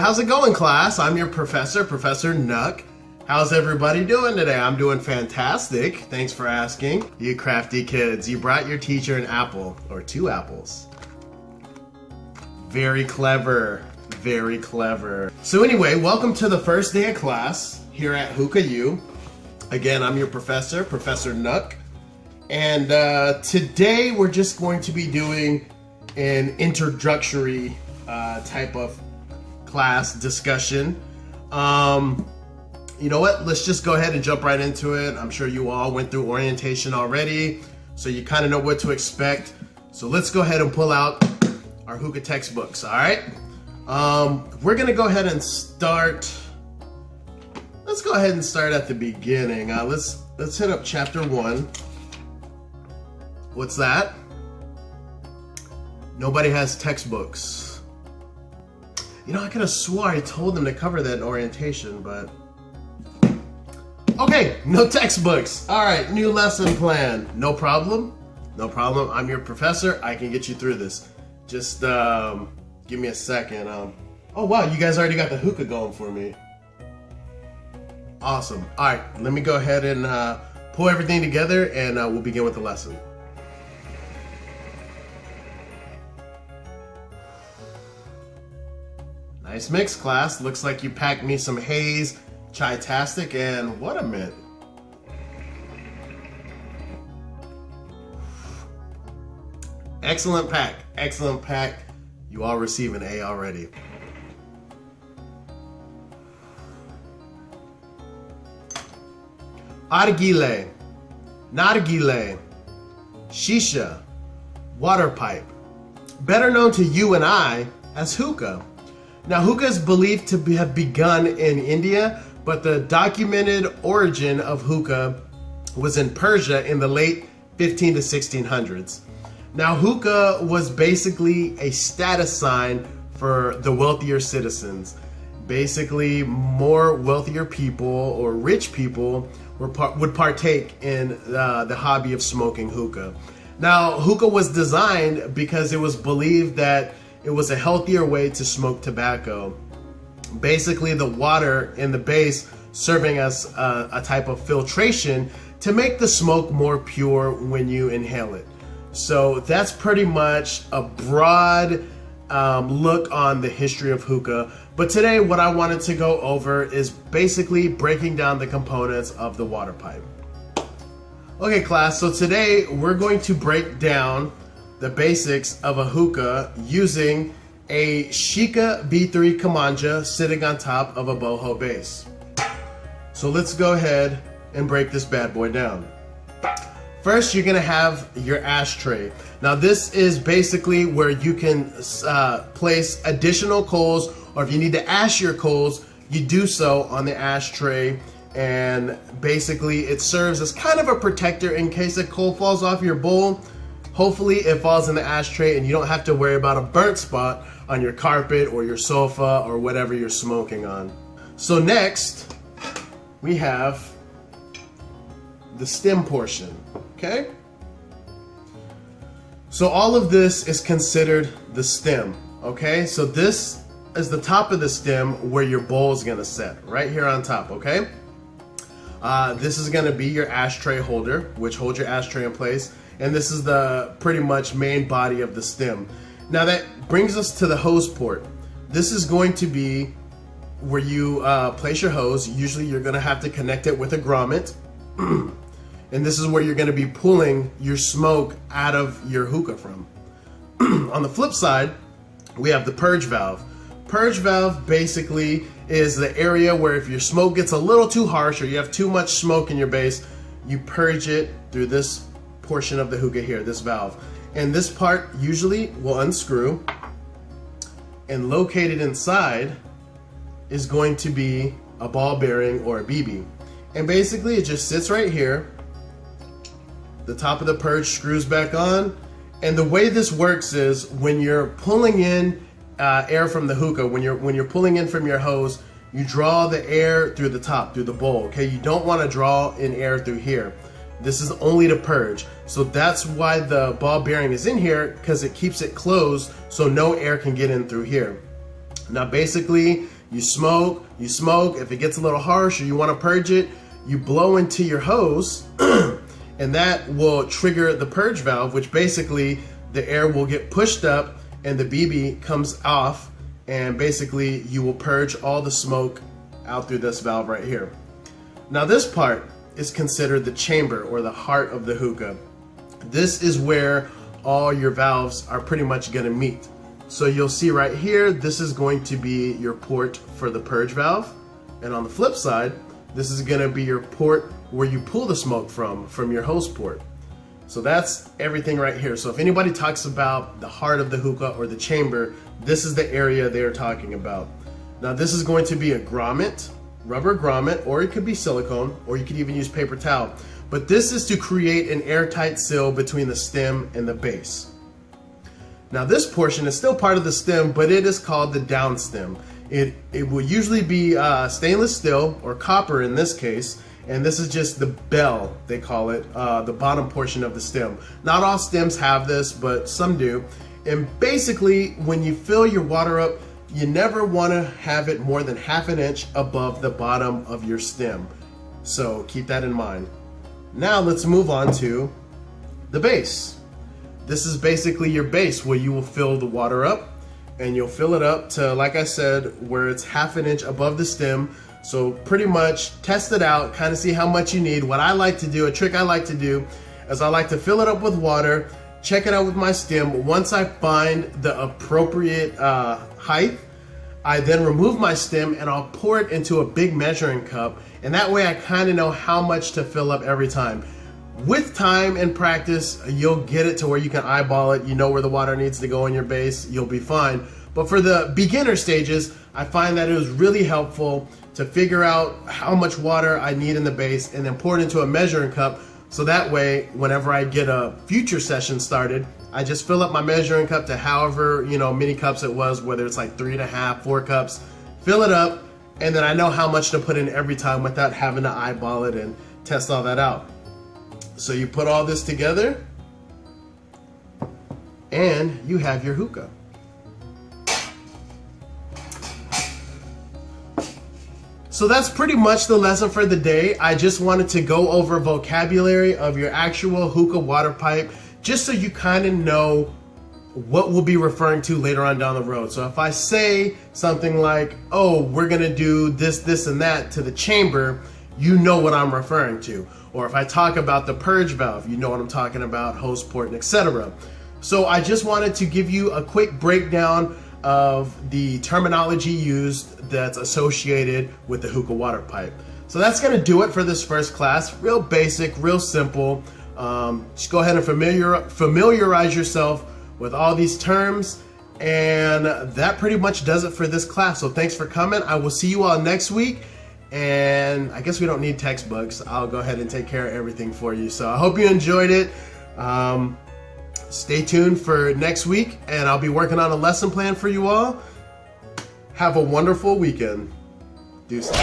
how's it going, class? I'm your professor, Professor Nuckuh. How's everybody doing today? I'm doing fantastic. Thanks for asking. You crafty kids, you brought your teacher an apple, or 2 apples. Very clever, very clever. So anyway, welcome to the first day of class here at Hookah U. Again, I'm your professor, Professor Nuckuh. And today we're just going to be doing an introductory type of class discussion. You know what? Let's just go ahead and jump right into it. I'm sure you all went through orientation already, so you kind of know what to expect. So let's go ahead and pull out our Hookah textbooks, all right? We're gonna go ahead and start. Let's go ahead and start at the beginning. Let's hit up chapter 1. What's that? Nobody has textbooks. You know, I could have swore I told them to cover that in orientation, but... Okay, no textbooks. All right, new lesson plan. No problem. No problem. I'm your professor. I can get you through this. Just give me a second. Oh, wow, you guys already got the hookah going for me. Awesome. All right, let me go ahead and pull everything together, and we'll begin with the lesson. Nice mix, class. Looks like you packed me some haze, chai-tastic, and what a mint. Excellent pack, excellent pack. You all receive an A already. Argile, nargile, shisha, water pipe. Better known to you and I as hookah. Now, hookah is believed to have begun in India, but the documented origin of hookah was in Persia in the late 15 to 1600s. Now, hookah was basically a status sign for the wealthier citizens. Basically, more wealthier people or rich people would partake in the hobby of smoking hookah. Now, hookah was designed because it was believed that it was a healthier way to smoke tobacco. Basically, the water in the base serving as a type of filtration to make the smoke more pure when you inhale it. So that's pretty much a broad look on the history of hookah. But today, what I wanted to go over is basically breaking down the components of the water pipe. Okay, class, so today we're going to break down the basics of a hookah using a Shika B3 Kamanja sitting on top of a boho base. So let's go ahead and break this bad boy down. First, you're gonna have your ashtray. Now this is basically where you can place additional coals, or if you need to ash your coals, you do so on the ashtray. And basically it serves as kind of a protector in case a coal falls off your bowl. Hopefully it falls in the ashtray and you don't have to worry about a burnt spot on your carpet or your sofa or whatever you're smoking on. So next, we have the stem portion, okay? So all of this is considered the stem, okay? So this is the top of the stem where your bowl is gonna sit, right here on top, okay? This is gonna be your ashtray holder, which holds your ashtray in place. And this is the pretty much main body of the stem. Now that brings us to the hose port. This is going to be where you place your hose. Usually you're gonna have to connect it with a grommet. And this is where you're gonna be pulling your smoke out of your hookah from. On the flip side, we have the purge valve. Purge valve basically is the area where if your smoke gets a little too harsh or you have too much smoke in your base, you purge it through this portion of the hookah here, this valve. And this part usually will unscrew, and located inside is going to be a ball bearing or a BB. And basically it just sits right here. The top of the purge screws back on, and the way this works is when you're pulling in air from the hookah, when you're pulling in from your hose, you draw the air through the top, through the bowl, okay? You don't want to draw in air through here. This is only to purge. So that's why the ball bearing is in here, because it keeps it closed so no air can get in through here. Now basically, You smoke, if it gets a little harsh or you want to purge it, you blow into your hose and that will trigger the purge valve, which basically the air will get pushed up and the BB comes off, and basically you will purge all the smoke out through this valve right here. Now this part is considered the chamber or the heart of the hookah. This is where all your valves are pretty much going to meet. So you'll see right here, this is going to be your port for the purge valve, and on the flip side, this is going to be your port where you pull the smoke from your hose port. So that's everything right here. So if anybody talks about the heart of the hookah or the chamber, this is the area they're talking about. Now this is going to be a grommet, rubber grommet, or it could be silicone, or you could even use paper towel. But this is to create an airtight seal between the stem and the base. Now this portion is still part of the stem, but it is called the down stem. It will usually be stainless steel or copper in this case, and this is just the bell, they call it, the bottom portion of the stem. Not all stems have this, but some do. And basically, when you fill your water up, you never want to have it more than ½ an inch above the bottom of your stem. So keep that in mind. Now let's move on to the base. This is basically your base where you will fill the water up, and you'll fill it up to, like I said, where it's ½ an inch above the stem. So pretty much test it out, kind of see how much you need. What I like to do, a trick I like to do, is I like to fill it up with water, check it out with my stem. Once I find the appropriate height, I then remove my stem and I'll pour it into a big measuring cup, and that way I kind of know how much to fill up every time. With time and practice, you'll get it to where you can eyeball it, you know where the water needs to go in your base, you'll be fine. But for the beginner stages, I find that it was really helpful to figure out how much water I need in the base and then pour it into a measuring cup, so that way whenever I get a future session started, I just fill up my measuring cup to however many cups it was, whether it's like 3.5, 4 cups, fill it up, and then I know how much to put in every time without having to eyeball it and test all that out. So you put all this together and you have your hookah. So that's pretty much the lesson for the day. I just wanted to go over vocabulary of your actual hookah water pipe, just so you kind of know what we'll be referring to later on down the road. So if I say something like, oh, we're gonna do this, this, and that to the chamber, you know what I'm referring to. Or if I talk about the purge valve, you know what I'm talking about, hose port, and etc. So I just wanted to give you a quick breakdown of the terminology used that's associated with the hookah water pipe. So that's gonna do it for this first class. Real basic, real simple. Just go ahead and familiarize yourself with all these terms, and that pretty much does it for this class. So thanks for coming. I will see you all next week, and I guess we don't need textbooks. I'll go ahead and take care of everything for you. So I hope you enjoyed it. Stay tuned for next week, and I'll be working on a lesson plan for you all. Have a wonderful weekend. Deuces.